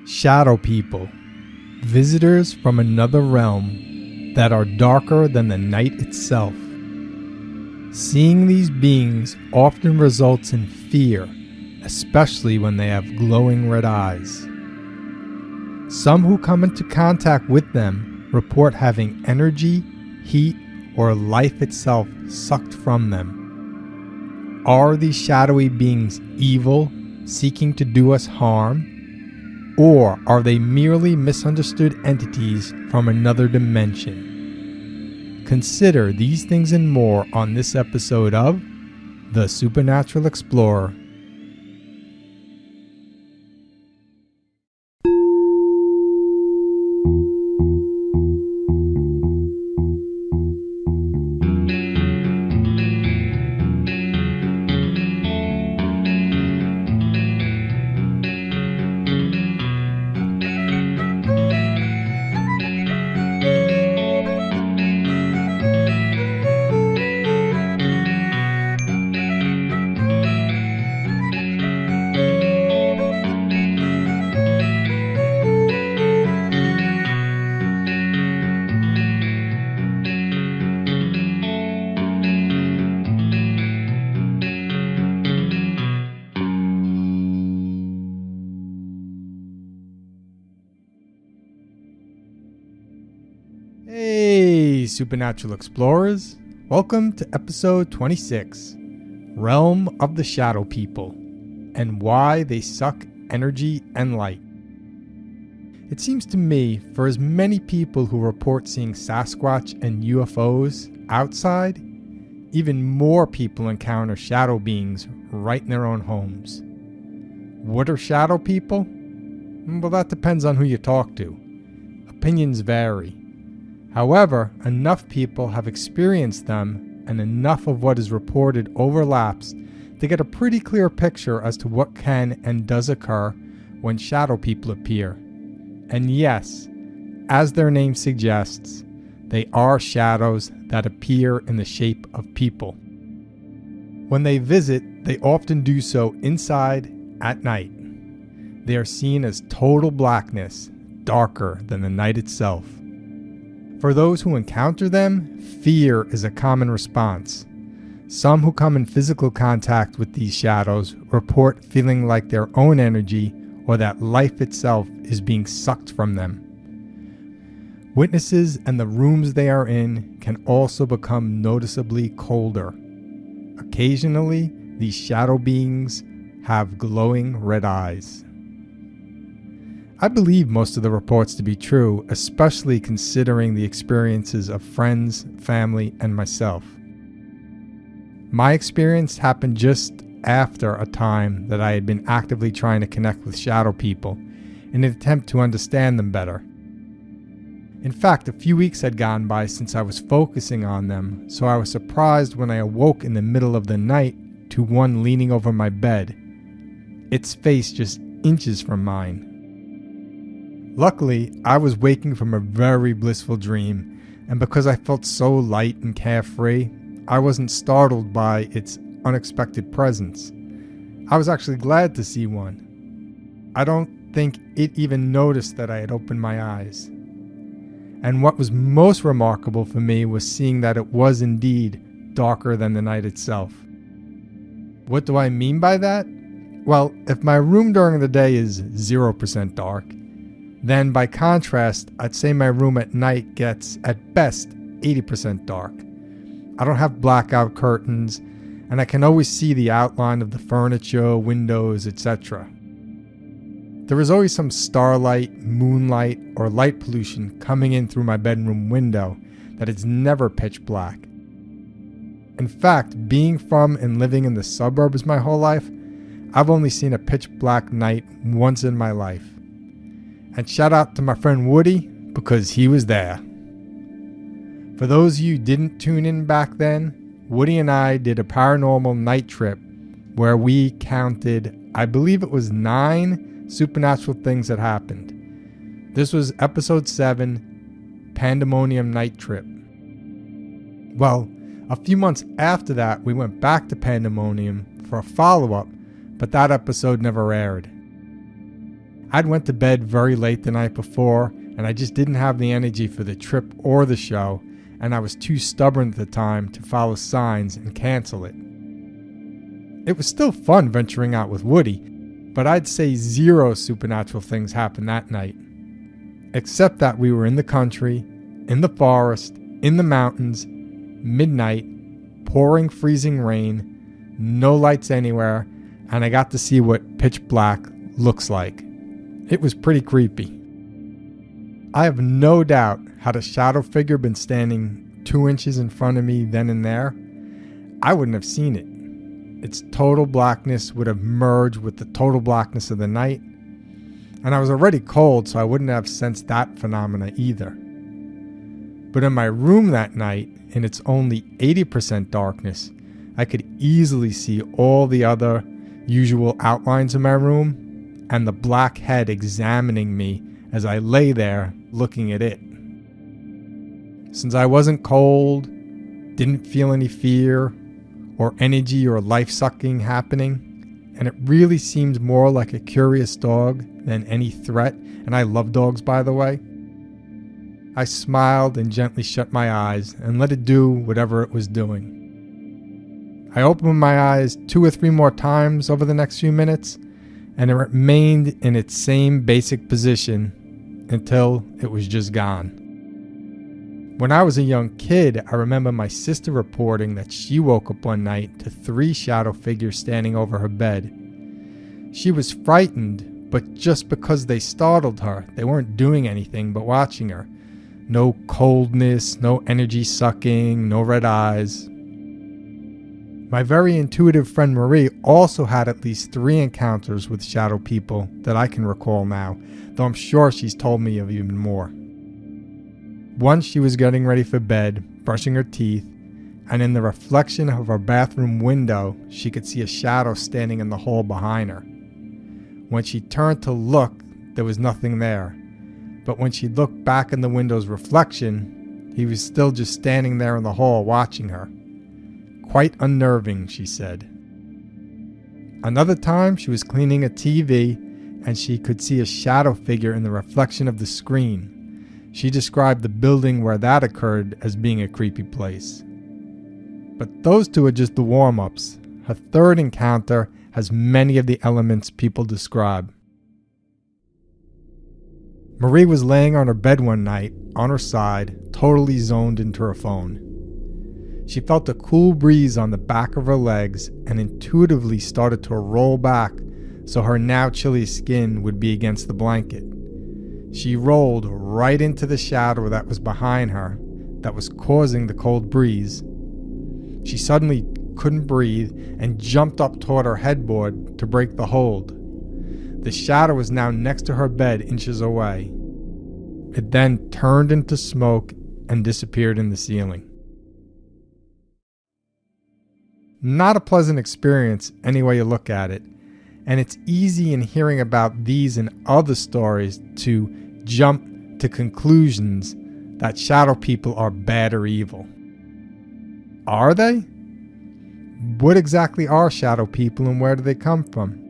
Shadow people, visitors from another realm that are darker than the night itself. Seeing these beings often results in fear, especially when they have glowing red eyes. Some who come into contact with them report having energy, heat, or life itself sucked from them. Are these shadowy beings evil, seeking to do us harm? Or are they merely misunderstood entities from another dimension? Consider these things and more on this episode of The Supernatural Explorer. Hey, Supernatural Explorers! Welcome to episode 26, Realm of the Shadow People, and why they suck energy and light. It seems to me, for as many people who report seeing Sasquatch and UFOs outside, even more people encounter shadow beings right in their own homes. What are shadow people? Well, that depends on who you talk to. Opinions vary. However, enough people have experienced them and enough of what is reported overlaps to get a pretty clear picture as to what can and does occur when shadow people appear. And yes, as their name suggests, they are shadows that appear in the shape of people. When they visit, they often do so inside at night. They are seen as total blackness, darker than the night itself. For those who encounter them, fear is a common response. Some who come in physical contact with these shadows report feeling like their own energy or that life itself is being sucked from them. Witnesses and the rooms they are in can also become noticeably colder. Occasionally, these shadow beings have glowing red eyes. I believe most of the reports to be true, especially considering the experiences of friends, family, and myself. My experience happened just after a time that I had been actively trying to connect with shadow people in an attempt to understand them better. In fact, a few weeks had gone by since I was focusing on them, so I was surprised when I awoke in the middle of the night to one leaning over my bed, its face just inches from mine. Luckily, I was waking from a very blissful dream, and because I felt so light and carefree, I wasn't startled by its unexpected presence. I was actually glad to see one. I don't think it even noticed that I had opened my eyes. And what was most remarkable for me was seeing that it was indeed darker than the night itself. What do I mean by that? Well, if my room during the day is 0% dark, then by contrast, I'd say my room at night gets, at best, 80% dark. I don't have blackout curtains, and I can always see the outline of the furniture, windows, etc. There is always some starlight, moonlight, or light pollution coming in through my bedroom window that is never pitch black. In fact, being from and living in the suburbs my whole life, I've only seen a pitch black night once in my life. And shout out to my friend Woody, because he was there. For those of you who didn't tune in back then, Woody and I did a paranormal night trip where we counted, I believe it was 9 supernatural things that happened. This was episode 7, Pandemonium Night Trip. Well, a few months after that, we went back to Pandemonium for a follow-up, but that episode never aired. I'd went to bed very late the night before, and I just didn't have the energy for the trip or the show, and I was too stubborn at the time to follow signs and cancel it. It was still fun venturing out with Woody, but I'd say 0 supernatural things happened that night. Except that we were in the country, in the forest, in the mountains, midnight, pouring freezing rain, no lights anywhere, and I got to see what pitch black looks like. It was pretty creepy. I have no doubt had a shadow figure been standing 2 inches in front of me then and there, I wouldn't have seen it. Its total blackness would have merged with the total blackness of the night, and I was already cold, so I wouldn't have sensed that phenomena either. But in my room that night, in its only 80% darkness, I could easily see all the other usual outlines of my room and the black head examining me as I lay there looking at it. Since I wasn't cold, didn't feel any fear or energy or life-sucking happening, and it really seemed more like a curious dog than any threat, and I love dogs, by the way, I smiled and gently shut my eyes and let it do whatever it was doing. I opened my eyes 2 or 3 more times over the next few minutes, and it remained in its same basic position until it was just gone. When I was a young kid, I remember my sister reporting that she woke up one night to 3 shadow figures standing over her bed. She was frightened, but just because they startled her, they weren't doing anything but watching her. No coldness, no energy sucking, no red eyes. My very intuitive friend Marie also had at least 3 encounters with shadow people that I can recall now, though I'm sure she's told me of even more. Once she was getting ready for bed, brushing her teeth, and in the reflection of her bathroom window, she could see a shadow standing in the hall behind her. When she turned to look, there was nothing there. But when she looked back in the window's reflection, he was still just standing there in the hall watching her. Quite unnerving, she said. Another time, she was cleaning a TV, and she could see a shadow figure in the reflection of the screen. She described the building where that occurred as being a creepy place. But those 2 are just the warm-ups. Her 3rd encounter has many of the elements people describe. Marie was laying on her bed one night, on her side, totally zoned into her phone. She felt a cool breeze on the back of her legs and intuitively started to roll back so her now chilly skin would be against the blanket. She rolled right into the shadow that was behind her that was causing the cold breeze. She suddenly couldn't breathe and jumped up toward her headboard to break the hold. The shadow was now next to her bed, inches away. It then turned into smoke and disappeared in the ceiling. Not a pleasant experience any way you look at it, and it's easy in hearing about these and other stories to jump to conclusions that shadow people are bad or evil. Are they? What exactly are shadow people and where do they come from?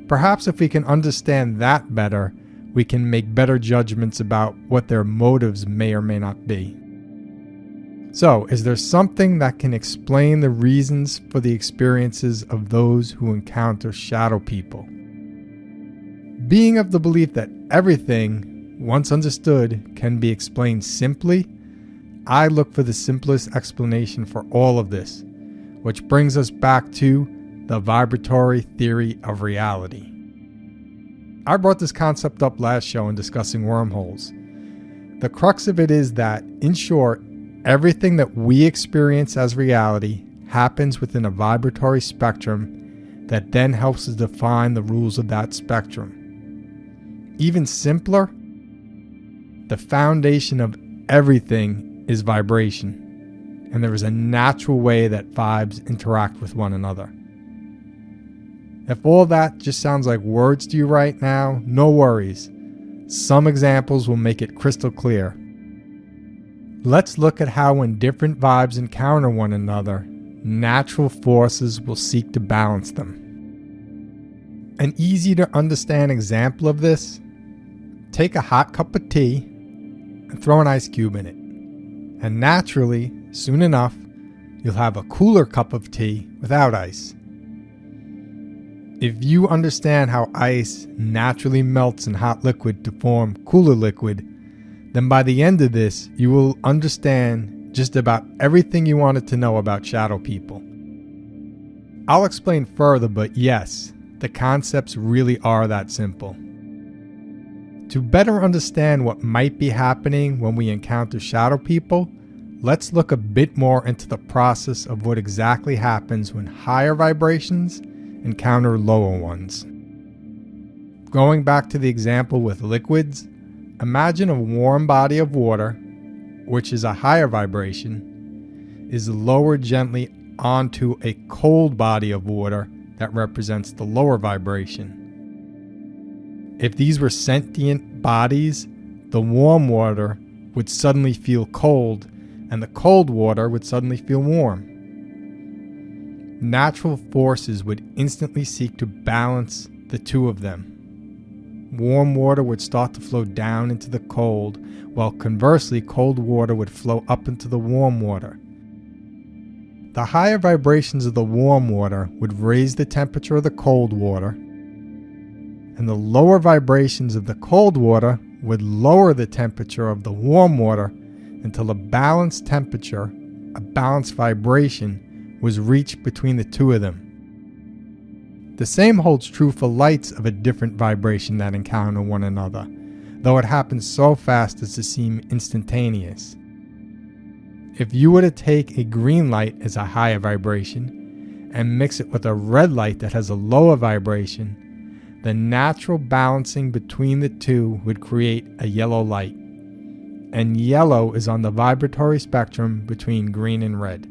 Perhaps if we can understand that better, we can make better judgments about what their motives may or may not be. So, is there something that can explain the reasons for the experiences of those who encounter shadow people? Being of the belief that everything, once understood, can be explained simply, I look for the simplest explanation for all of this, which brings us back to the vibratory theory of reality. I brought this concept up last show in discussing wormholes. The crux of it is that, in short, everything that we experience as reality happens within a vibratory spectrum that then helps us define the rules of that spectrum. Even simpler, the foundation of everything is vibration, and there is a natural way that vibes interact with one another. If all that just sounds like words to you right now, no worries. Some examples will make it crystal clear. Let's look at how when different vibes encounter one another, natural forces will seek to balance them. An easy to understand example of this: take a hot cup of tea and throw an ice cube in it. And naturally, soon enough, you'll have a cooler cup of tea without ice. If you understand how ice naturally melts in hot liquid to form cooler liquid, then by the end of this, you will understand just about everything you wanted to know about shadow people. I'll explain further, but yes, the concepts really are that simple. To better understand what might be happening when we encounter shadow people, let's look a bit more into the process of what exactly happens when higher vibrations encounter lower ones. Going back to the example with liquids, imagine a warm body of water, which is a higher vibration, is lowered gently onto a cold body of water that represents the lower vibration. If these were sentient bodies, the warm water would suddenly feel cold, and the cold water would suddenly feel warm. Natural forces would instantly seek to balance the two of them. Warm water would start to flow down into the cold, while conversely, cold water would flow up into the warm water. The higher vibrations of the warm water would raise the temperature of the cold water, and the lower vibrations of the cold water would lower the temperature of the warm water until a balanced temperature, a balanced vibration, was reached between the two of them. The same holds true for lights of a different vibration that encounter one another, though it happens so fast as to seem instantaneous. If you were to take a green light as a higher vibration and mix it with a red light that has a lower vibration, the natural balancing between the two would create a yellow light. And yellow is on the vibratory spectrum between green and red.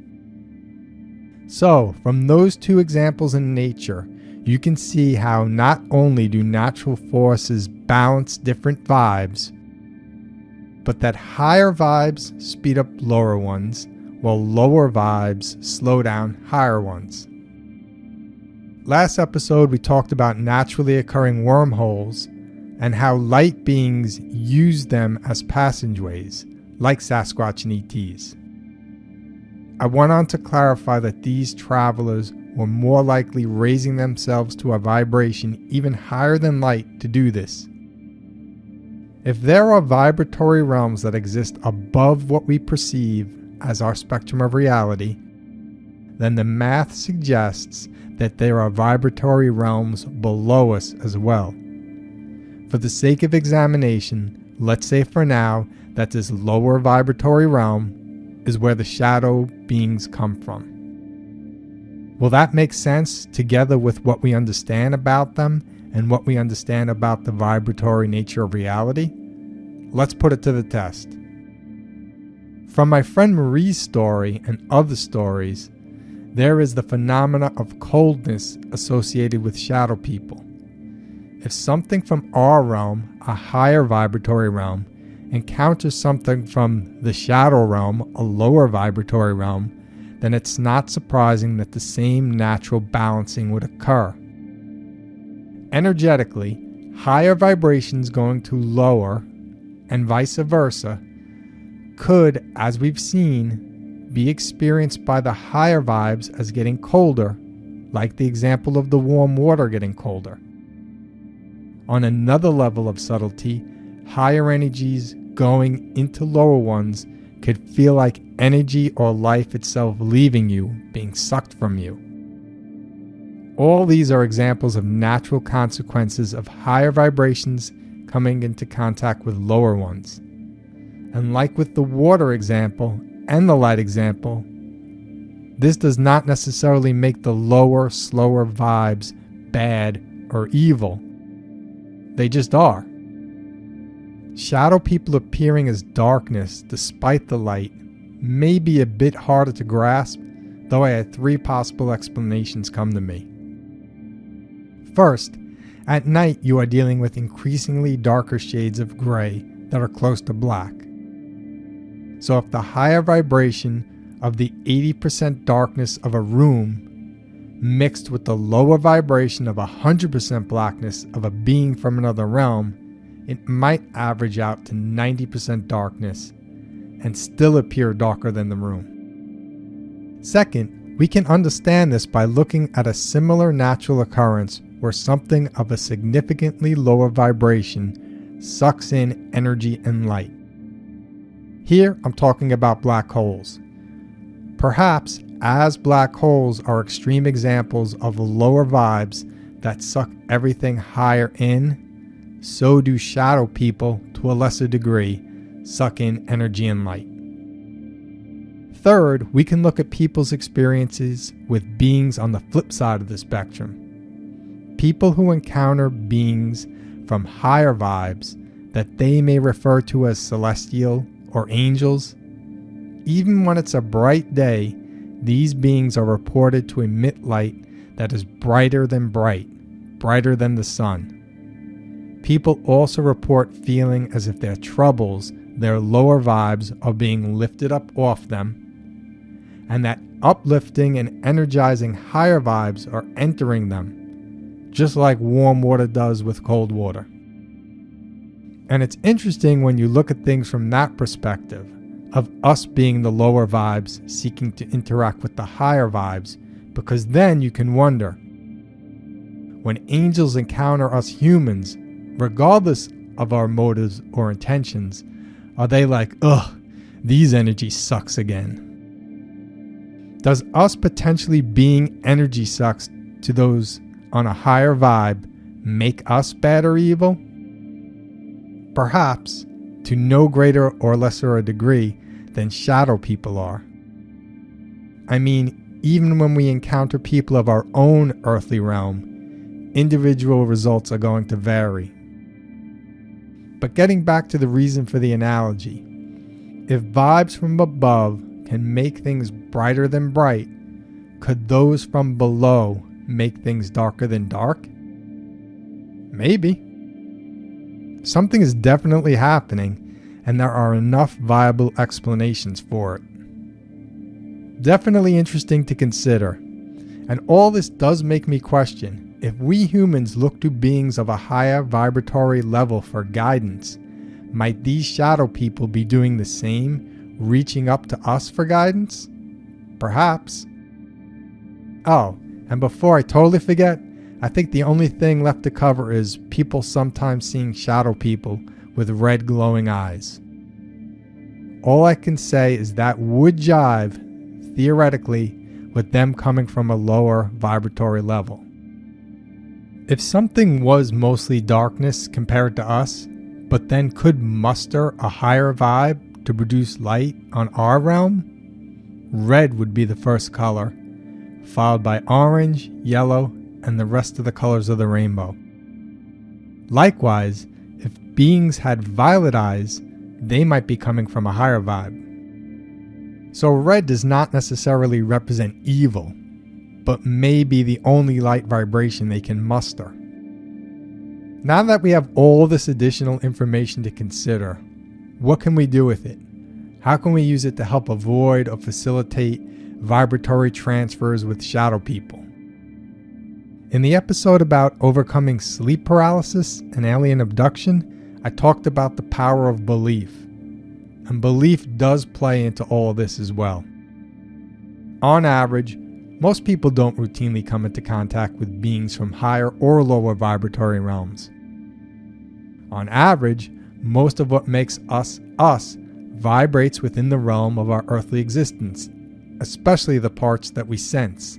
So, from those two examples in nature, you can see how not only do natural forces balance different vibes, but that higher vibes speed up lower ones, while lower vibes slow down higher ones. Last episode, we talked about naturally occurring wormholes and how light beings use them as passageways, like Sasquatch and ETs. I went on to clarify that these travelers were more likely raising themselves to a vibration even higher than light to do this. If there are vibratory realms that exist above what we perceive as our spectrum of reality, then the math suggests that there are vibratory realms below us as well. For the sake of examination, let's say for now that this lower vibratory realm is where the shadow beings come from. Will that make sense together with what we understand about them and what we understand about the vibratory nature of reality? Let's put it to the test. From my friend Marie's story and other stories, there is the phenomena of coldness associated with shadow people. If something from our realm, a higher vibratory realm, encounters something from the shadow realm, a lower vibratory realm, then it's not surprising that the same natural balancing would occur. Energetically, higher vibrations going to lower, and vice versa, could, as we've seen, be experienced by the higher vibes as getting colder, like the example of the warm water getting colder. On another level of subtlety, higher energies going into lower ones could feel like energy or life itself leaving you, being sucked from you. All these are examples of natural consequences of higher vibrations coming into contact with lower ones. And like with the water example and the light example, this does not necessarily make the lower, slower vibes bad or evil. They just are. Shadow people appearing as darkness despite the light may be a bit harder to grasp, though I had 3 possible explanations come to me. First, at night you are dealing with increasingly darker shades of gray that are close to black. So if the higher vibration of the 80% darkness of a room mixed with the lower vibration of 100% blackness of a being from another realm, it might average out to 90% darkness and still appear darker than the room. Second, we can understand this by looking at a similar natural occurrence where something of a significantly lower vibration sucks in energy and light. Here I'm talking about black holes. Perhaps as black holes are extreme examples of lower vibes that suck everything higher in, so do shadow people, to a lesser degree, suck in energy and light. Third, we can look at people's experiences with beings on the flip side of the spectrum. People who encounter beings from higher vibes that they may refer to as celestial or angels. Even when it's a bright day, these beings are reported to emit light that is brighter than bright, brighter than the sun. People also report feeling as if their troubles, their lower vibes, are being lifted up off them, and that uplifting and energizing higher vibes are entering them, just like warm water does with cold water. And it's interesting when you look at things from that perspective, of us being the lower vibes seeking to interact with the higher vibes, because then you can wonder, when angels encounter us humans, regardless of our motives or intentions, are they like, ugh, these energies sucks again? Does us potentially being energy sucks to those on a higher vibe make us bad or evil? Perhaps, to no greater or lesser a degree than shadow people are. I mean, even when we encounter people of our own earthly realm, individual results are going to vary. But getting back to the reason for the analogy, if vibes from above can make things brighter than bright, could those from below make things darker than dark? Maybe. Something is definitely happening, and there are enough viable explanations for it. Definitely interesting to consider. And all this does make me question, if we humans look to beings of a higher vibratory level for guidance, might these shadow people be doing the same, reaching up to us for guidance? Perhaps. Oh, and before I totally forget, I think the only thing left to cover is people sometimes seeing shadow people with red glowing eyes. All I can say is that would jive, theoretically, with them coming from a lower vibratory level. If something was mostly darkness compared to us, but then could muster a higher vibe to produce light on our realm, red would be the first color, followed by orange, yellow, and the rest of the colors of the rainbow. Likewise, if beings had violet eyes, they might be coming from a higher vibe. So red does not necessarily represent evil, but may be the only light vibration they can muster. Now that we have all this additional information to consider, what can we do with it? How can we use it to help avoid or facilitate vibratory transfers with shadow people? In the episode about overcoming sleep paralysis and alien abduction, I talked about the power of belief. And belief does play into all of this as well. On average, most people don't routinely come into contact with beings from higher or lower vibratory realms. On average, most of what makes us us vibrates within the realm of our earthly existence, especially the parts that we sense.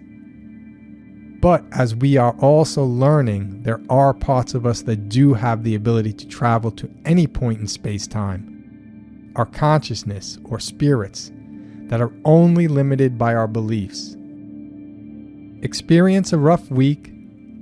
But as we are also learning, there are parts of us that do have the ability to travel to any point in space-time. Our consciousness or spirits that are only limited by our beliefs. Experience a rough week,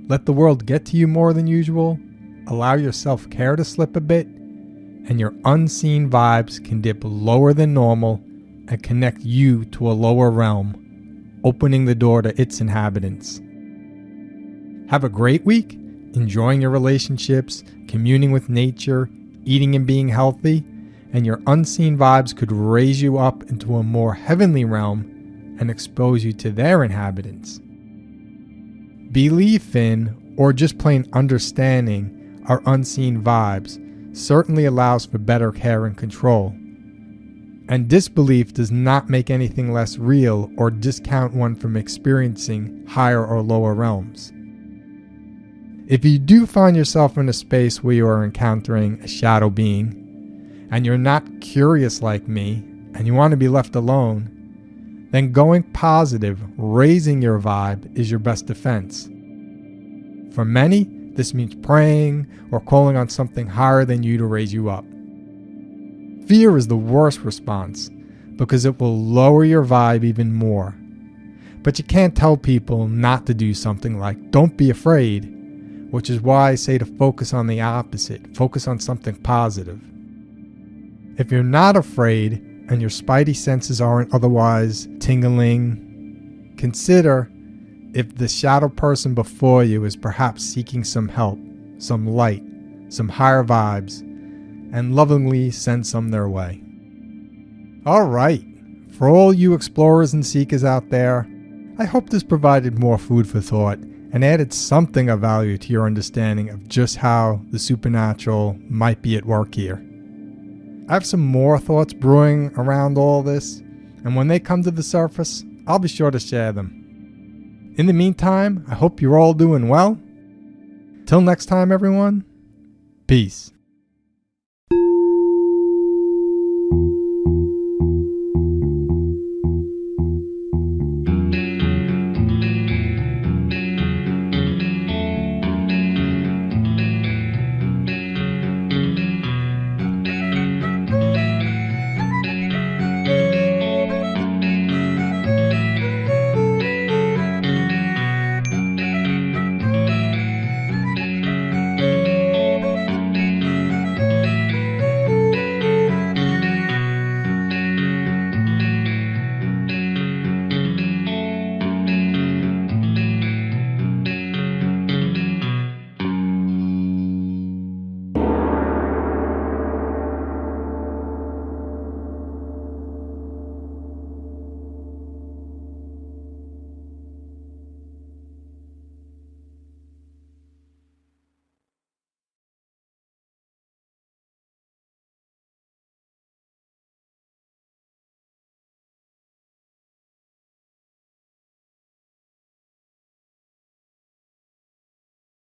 let the world get to you more than usual, allow your self-care to slip a bit, and your unseen vibes can dip lower than normal and connect you to a lower realm, opening the door to its inhabitants. Have a great week, enjoying your relationships, communing with nature, eating and being healthy, and your unseen vibes could raise you up into a more heavenly realm and expose you to their inhabitants. Belief in, or just plain understanding, our unseen vibes certainly allows for better care and control. And disbelief does not make anything less real or discount one from experiencing higher or lower realms. If you do find yourself in a space where you are encountering a shadow being, and you're not curious like me, and you want to be left alone, then going positive, raising your vibe, is your best defense. For many, this means praying or calling on something higher than you to raise you up. Fear is the worst response because it will lower your vibe even more. But you can't tell people not to do something like don't be afraid, which is why I say to focus on the opposite, focus on something positive. If you're not afraid and your spidey senses aren't otherwise tingling, consider if the shadow person before you is perhaps seeking some help, some light, some higher vibes, and lovingly send some their way. Alright, for all you explorers and seekers out there, I hope this provided more food for thought and added something of value to your understanding of just how the supernatural might be at work here. I have some more thoughts brewing around all this, and when they come to the surface, I'll be sure to share them. In the meantime, I hope you're all doing well. Till next time, everyone, peace.